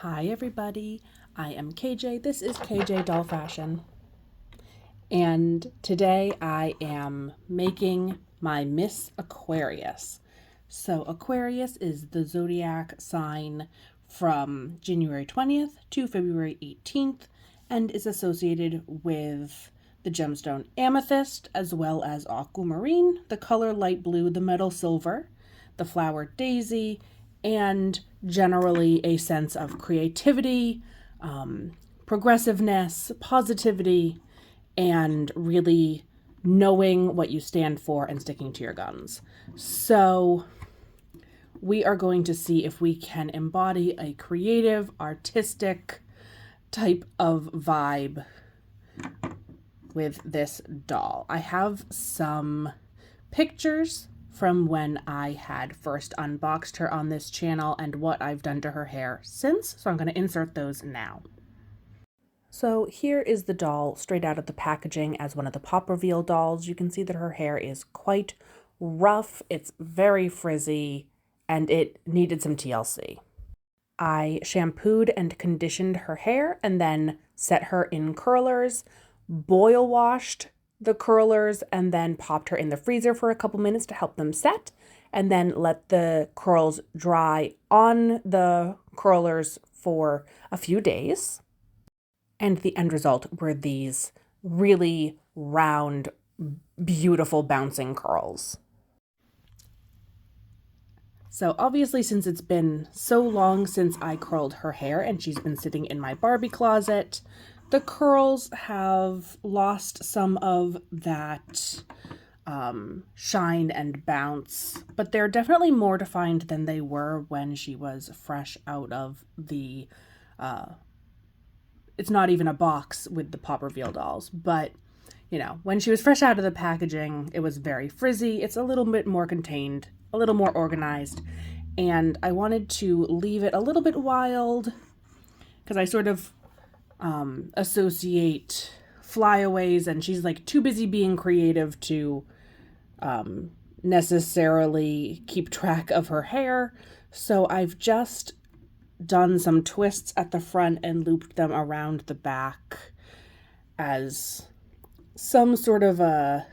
Hi everybody, I am KJ. This is KJ Doll Fashion. And today I am making my Miss Aquarius. So Aquarius is the zodiac sign from January 20th to February 18th and is associated with the gemstone amethyst as well as aquamarine, the color light blue, the metal silver, the flower daisy, and generally a sense of creativity, progressiveness, positivity, and really knowing what you stand for and sticking to your guns. So we are going to see if we can embody a creative, artistic type of vibe with this doll. I have some pictures from when I had first unboxed her on this channel and what I've done to her hair since, so I'm going to insert those now. So here is the doll straight out of the packaging as one of the pop reveal dolls. You can see that her hair is quite rough, it's very frizzy, and it needed some TLC. I shampooed and conditioned her hair and then set her in curlers, boil washed the curlers, and then popped her in the freezer for a couple minutes to help them set, and then let the curls dry on the curlers for a few days. And the end result were these really round, beautiful bouncing curls. So obviously, since it's been so long since I curled her hair and she's been sitting in my Barbie closet, the curls have lost some of that shine and bounce, but they're definitely more defined than they were when she was fresh out of the, it's not even a box with the pop reveal dolls, but you know, when she was fresh out of the packaging, it was very frizzy. It's a little bit more contained, a little more organized, and I wanted to leave it a little bit wild because I sort of associate flyaways, and she's like too busy being creative to necessarily keep track of her hair. So I've just done some twists at the front and looped them around the back as some sort of a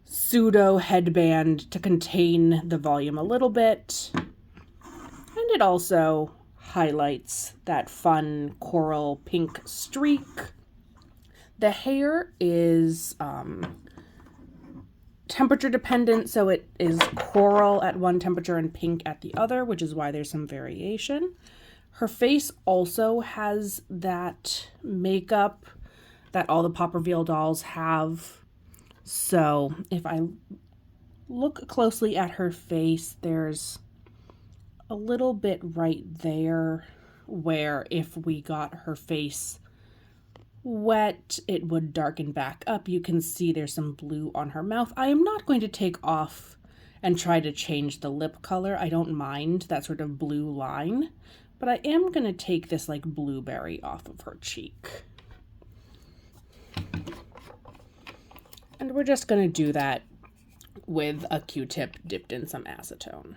pseudo headband to contain the volume a little bit. And it also highlights that fun coral pink streak. The hair is temperature dependent, so it is coral at one temperature and pink at the other, which is why there's some variation. Her face also has that makeup that all the pop reveal dolls have. So if I look closely at her face, there's a little bit right there where if we got her face wet, it would darken back up. You can see there's some blue on her mouth. I am not going to take off and try to change the lip color. I don't mind that sort of blue line, but I am going to take this like blueberry off of her cheek. And we're just going to do that with a Q-tip dipped in some acetone.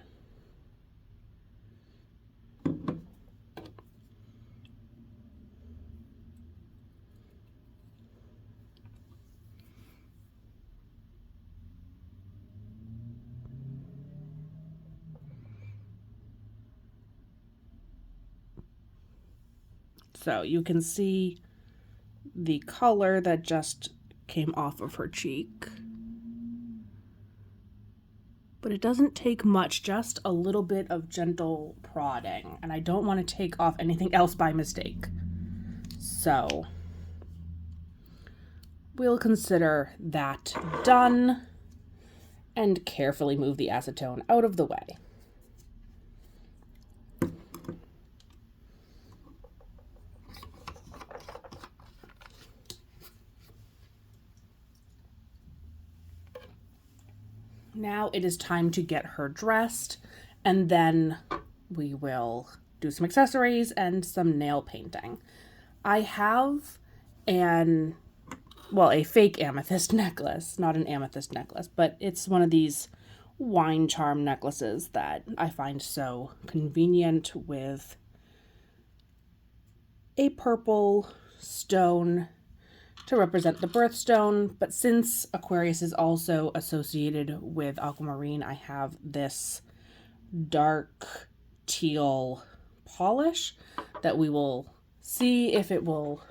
So you can see the color that just came off of her cheek. But it doesn't take much, just a little bit of gentle prodding. And I don't want to take off anything else by mistake. So we'll consider that done and carefully move the acetone out of the way. Now it is time to get her dressed, and then we will do some accessories and some nail painting. I have a fake amethyst necklace, not an amethyst necklace, but it's one of these wine charm necklaces that I find so convenient with a purple stone to represent the birthstone, but since Aquarius is also associated with aquamarine, I have this dark teal polish that we will see if it will,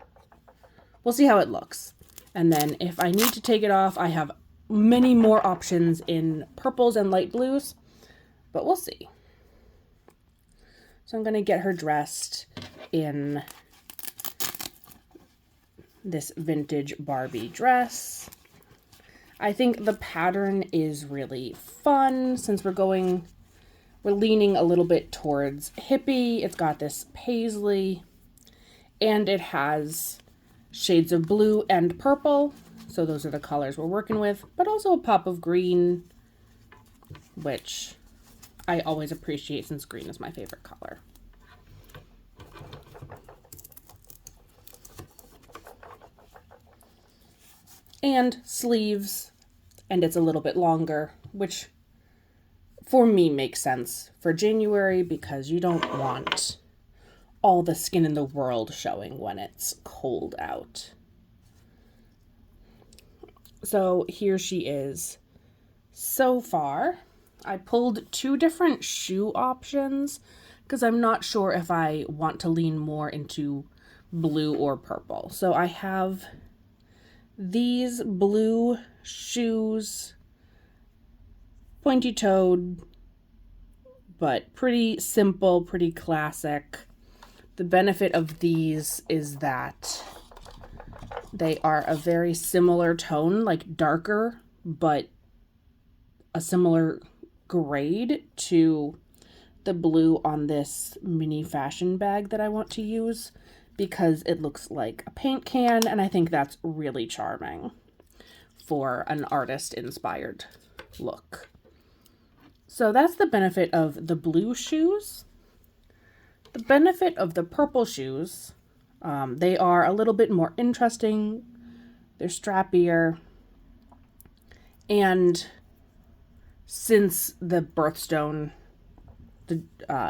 we'll see how it looks. And then if I need to take it off, I have many more options in purples and light blues, but we'll see. So I'm going to get her dressed in this vintage Barbie dress. I think the pattern is really fun since we're leaning a little bit towards hippie. It's got this paisley and it has shades of blue and purple. So those are the colors we're working with, but also a pop of green, which I always appreciate since green is my favorite color. And sleeves, and it's a little bit longer, which for me makes sense for January because you don't want all the skin in the world showing when it's cold out. So here she is. So far, I pulled 2 different shoe options because I'm not sure if I want to lean more into blue or purple. So I have these blue shoes, pointy-toed, but pretty simple, pretty classic. The benefit of these is that they are a very similar tone, like darker, but a similar grade to the blue on this mini fashion bag that I want to use because it looks like a paint can, and I think that's really charming for an artist-inspired look. So that's the benefit of the blue shoes. The benefit of the purple shoes, they are a little bit more interesting. They're strappier. And since the birthstone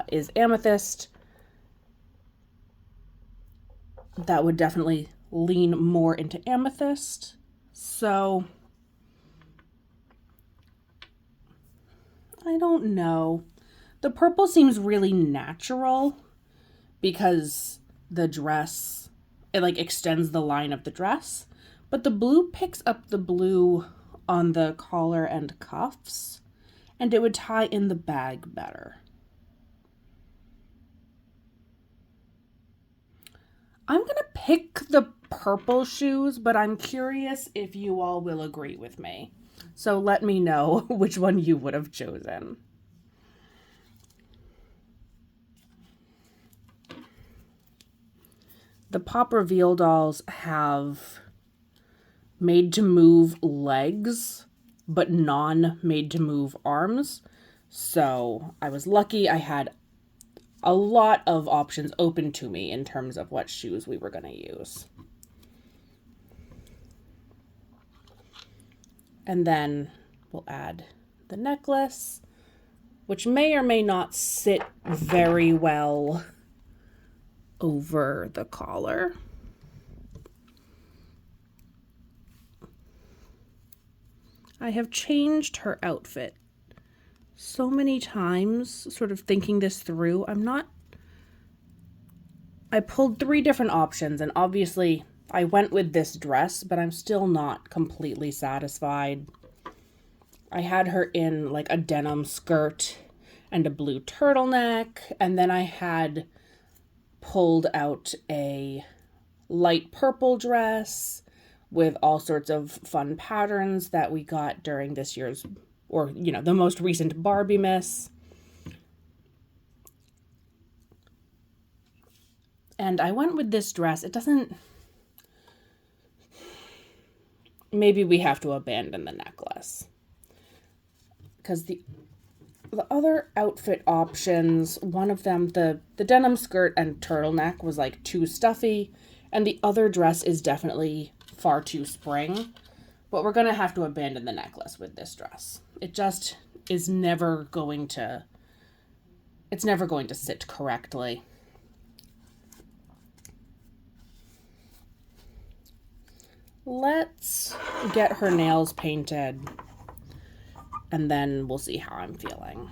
is amethyst, that would definitely lean more into amethyst. So I don't know. The purple seems really natural because the dress, it like extends the line of the dress, but the blue picks up the blue on the collar and cuffs, and it would tie in the bag better. I'm going to pick the purple shoes, but I'm curious if you all will agree with me. So let me know which one you would have chosen. The Pop Reveal dolls have made to move legs, but non-made to move arms. So I was lucky I had a lot of options open to me in terms of what shoes we were going to use. And then we'll add the necklace, which may or may not sit very well over the collar. I have changed her outfit so many times, sort of thinking this through. I pulled 3 different options, and obviously I went with this dress, but I'm still not completely satisfied. I had her in like a denim skirt and a blue turtleneck, and then I had pulled out a light purple dress with all sorts of fun patterns that we got during this year's, or, you know, the most recent Barbie Miss. And I went with this dress. It doesn't, maybe we have to abandon the necklace. Because the other outfit options, one of them, the denim skirt and turtleneck was like too stuffy, and the other dress is definitely far too spring. But we're going to have to abandon the necklace with this dress. It just is never going to, it's never going to sit correctly. let's get her nails painted and then we'll see how I'm feeling.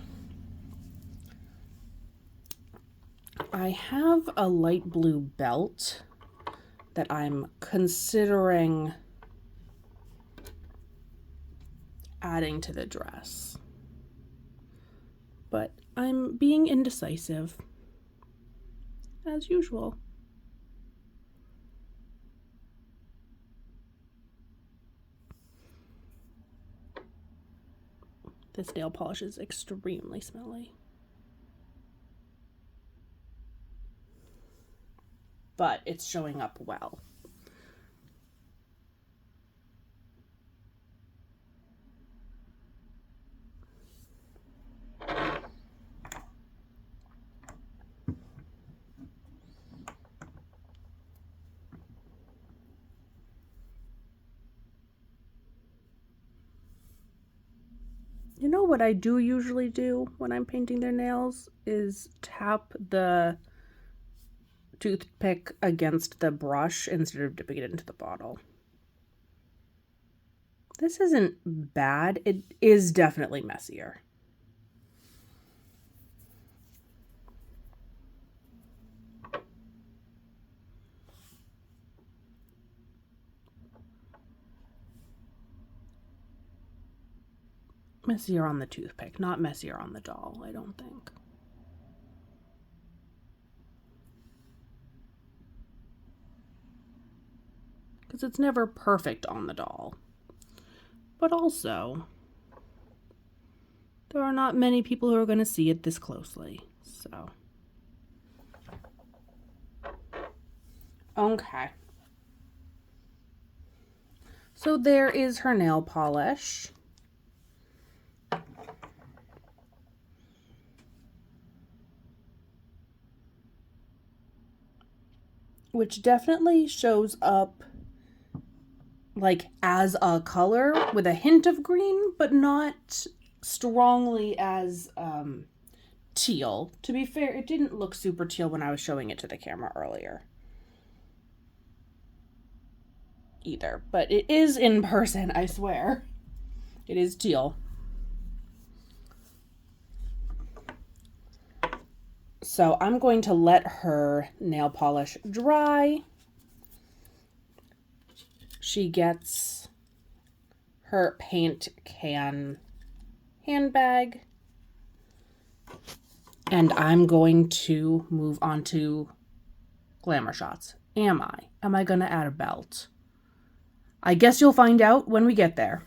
I have a light blue belt that I'm considering adding to the dress, but I'm being indecisive, as usual. This nail polish is extremely smelly. But it's showing up well. You know what I do usually do when I'm painting their nails is tap the toothpick against the brush instead of dipping it into the bottle. This isn't bad. It is definitely messier. Messier on the toothpick, not messier on the doll, I don't think. Because it's never perfect on the doll. But also, there are not many people who are going to see it this closely, so. Okay. So there is her nail polish. Which definitely shows up like as a color with a hint of green, but not strongly as teal. To be fair, it didn't look super teal when I was showing it to the camera earlier either, but it is in person, I swear. It is teal. So I'm going to let her nail polish dry. She gets her paint can handbag. And I'm going to move on to glamour shots. Am I? Am I going to add a belt? I guess you'll find out when we get there.